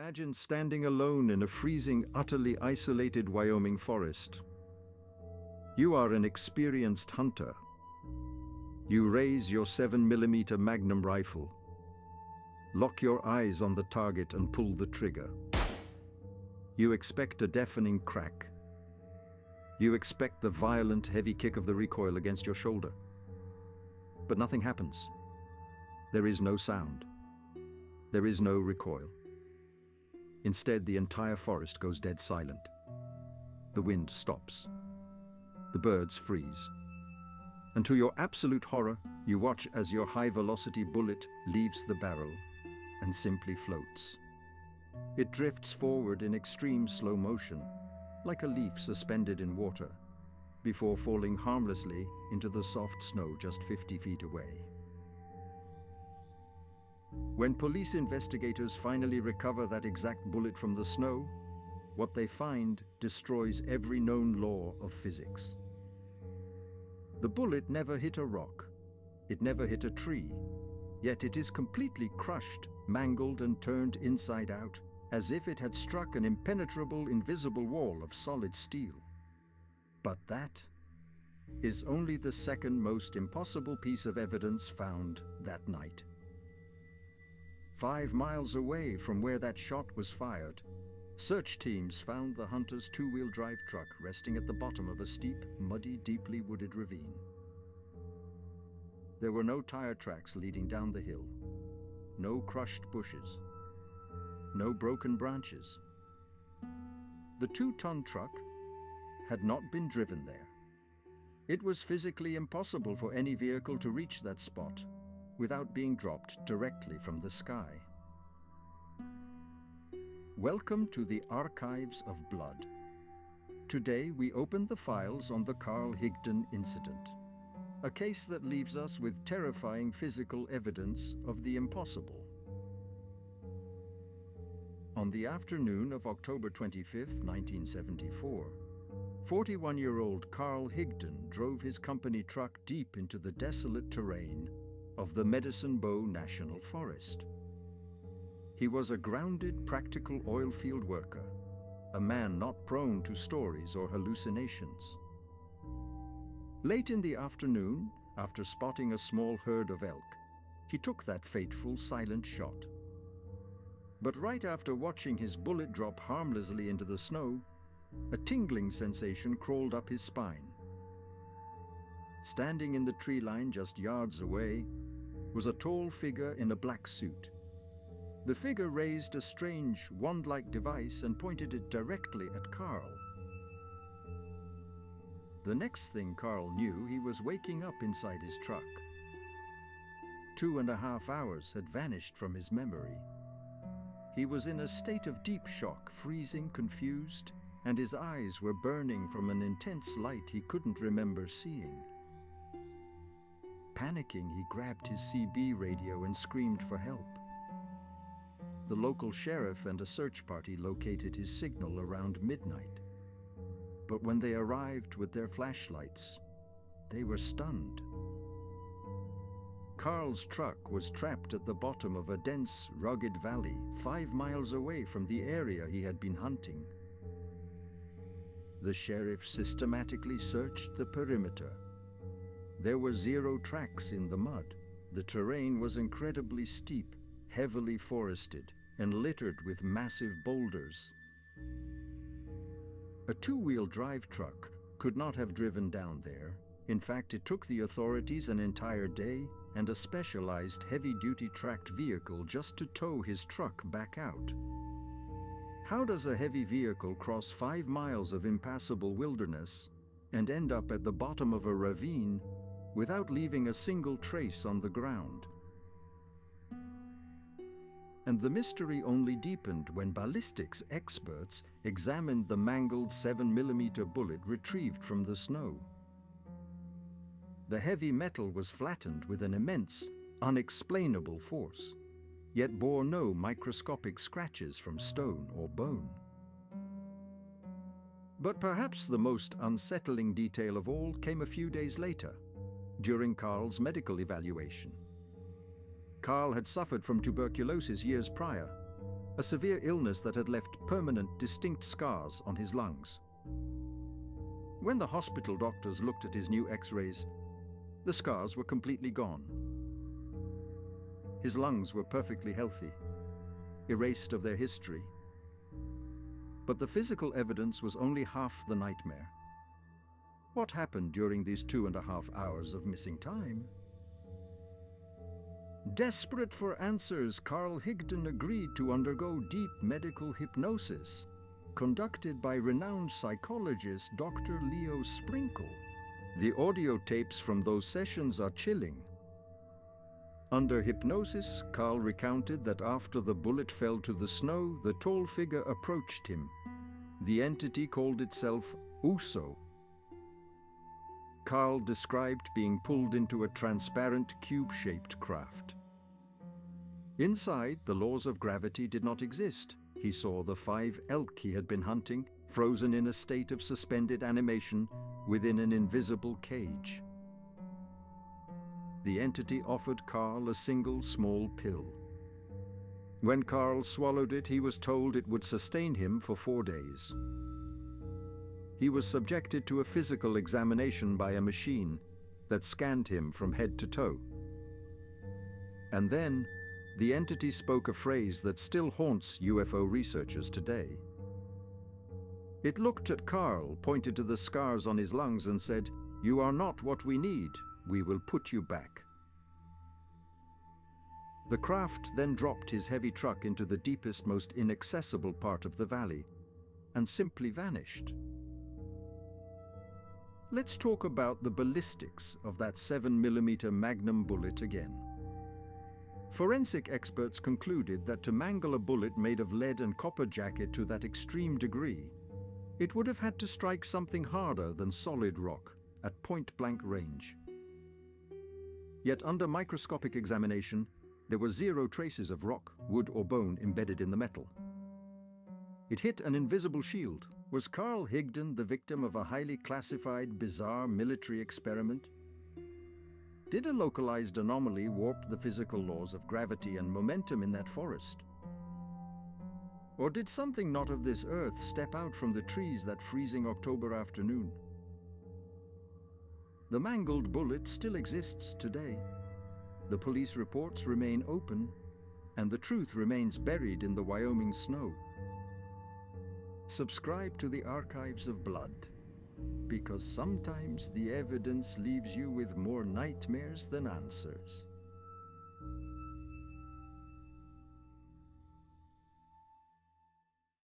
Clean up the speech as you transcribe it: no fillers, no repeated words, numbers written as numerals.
Imagine standing alone in a freezing, utterly isolated Wyoming forest. You are an experienced hunter. You raise your 7mm Magnum rifle. Lock your eyes on the target and pull the trigger. You expect a deafening crack. You expect the violent, heavy kick of the recoil against your shoulder. But nothing happens. There is no sound. There is no recoil. Instead, the entire forest goes dead silent. The wind stops. The birds freeze. And to your absolute horror, you watch as your high-velocity bullet leaves the barrel and simply floats. It drifts forward in extreme slow motion, like a leaf suspended in water, before falling harmlessly into the soft snow just 50 feet away. When police investigators finally recover that exact bullet from the snow, what they find destroys every known law of physics. The bullet never hit a rock. It never hit a tree. Yet it is completely crushed, mangled, and turned inside out, as if it had struck an impenetrable, invisible wall of solid steel. But that is only the second most impossible piece of evidence found that night. 5 miles away from where that shot was fired, search teams found the hunter's two-wheel drive truck resting at the bottom of a steep, muddy, deeply wooded ravine. There were no tire tracks leading down the hill, no crushed bushes, no broken branches. The 2-ton truck had not been driven there. It was physically impossible for any vehicle to reach that spot without being dropped directly from the sky. Welcome to the Archives of Blood. Today we open the files on the Carl Higdon Incident, a case that leaves us with terrifying physical evidence of the impossible. On the afternoon of October 25, 1974, 41-year-old Carl Higdon drove his company truck deep into the desolate terrain of the Medicine Bow National Forest. He was a grounded, practical oil field worker, a man not prone to stories or hallucinations. Late in the afternoon, after spotting a small herd of elk, he took that fateful, silent shot. But right after watching his bullet drop harmlessly into the snow, a tingling sensation crawled up his spine. Standing in the tree line just yards away was a tall figure in a black suit. The figure raised a strange, wand-like device and pointed it directly at Carl. The next thing Carl knew, he was waking up inside his truck. 2.5 hours had vanished from his memory. He was in a state of deep shock, freezing, confused, and his eyes were burning from an intense light he couldn't remember seeing. Panicking, he grabbed his CB radio and screamed for help. The local sheriff and a search party located his signal around midnight. But when they arrived with their flashlights, they were stunned. Carl's truck was trapped at the bottom of a dense, rugged valley 5 miles away from the area he had been hunting. The sheriff systematically searched the perimeter. There were 0 tracks in the mud. The terrain was incredibly steep, heavily forested, and littered with massive boulders. A 2-wheel drive truck could not have driven down there. In fact, it took the authorities an entire day and a specialized heavy-duty tracked vehicle just to tow his truck back out. How does a heavy vehicle cross 5 miles of impassable wilderness and end up at the bottom of a ravine without leaving a single trace on the ground? And the mystery only deepened when ballistics experts examined the mangled 7mm bullet retrieved from the snow. The heavy metal was flattened with an immense, unexplainable force, yet bore no microscopic scratches from stone or bone. But perhaps the most unsettling detail of all came a few days later, during Carl's medical evaluation. Carl had suffered from tuberculosis years prior, a severe illness that had left permanent, distinct scars on his lungs. When the hospital doctors looked at his new X-rays, the scars were completely gone. His lungs were perfectly healthy, erased of their history. But the physical evidence was only half the nightmare. What happened during these 2.5 hours of missing time? Desperate for answers, Carl Higdon agreed to undergo deep medical hypnosis, conducted by renowned psychologist Dr. Leo Sprinkle. The audio tapes from those sessions are chilling. Under hypnosis, Carl recounted that after the bullet fell to the snow, the tall figure approached him. The entity called itself Uso. Carl described being pulled into a transparent cube-shaped craft. Inside, the laws of gravity did not exist. He saw the 5 elk he had been hunting, frozen in a state of suspended animation within an invisible cage. The entity offered Carl a single small pill. When Carl swallowed it, he was told it would sustain him for 4 days. He was subjected to a physical examination by a machine that scanned him from head to toe. And then, the entity spoke a phrase that still haunts UFO researchers today. It looked at Carl, pointed to the scars on his lungs and said, "You are not what we need. We will put you back." The craft then dropped his heavy truck into the deepest, most inaccessible part of the valley and simply vanished. Let's talk about the ballistics of that 7mm Magnum bullet again. Forensic experts concluded that to mangle a bullet made of lead and copper jacket to that extreme degree, it would have had to strike something harder than solid rock at point-blank range. Yet under microscopic examination, there were 0 traces of rock, wood or bone embedded in the metal. It hit an invisible shield. Was Carl Higdon the victim of a highly classified, bizarre military experiment? Did a localized anomaly warp the physical laws of gravity and momentum in that forest? Or did something not of this earth step out from the trees that freezing October afternoon? The mangled bullet still exists today. The police reports remain open, and the truth remains buried in the Wyoming snow. Subscribe to the Archives of Blood, because sometimes the evidence leaves you with more nightmares than answers.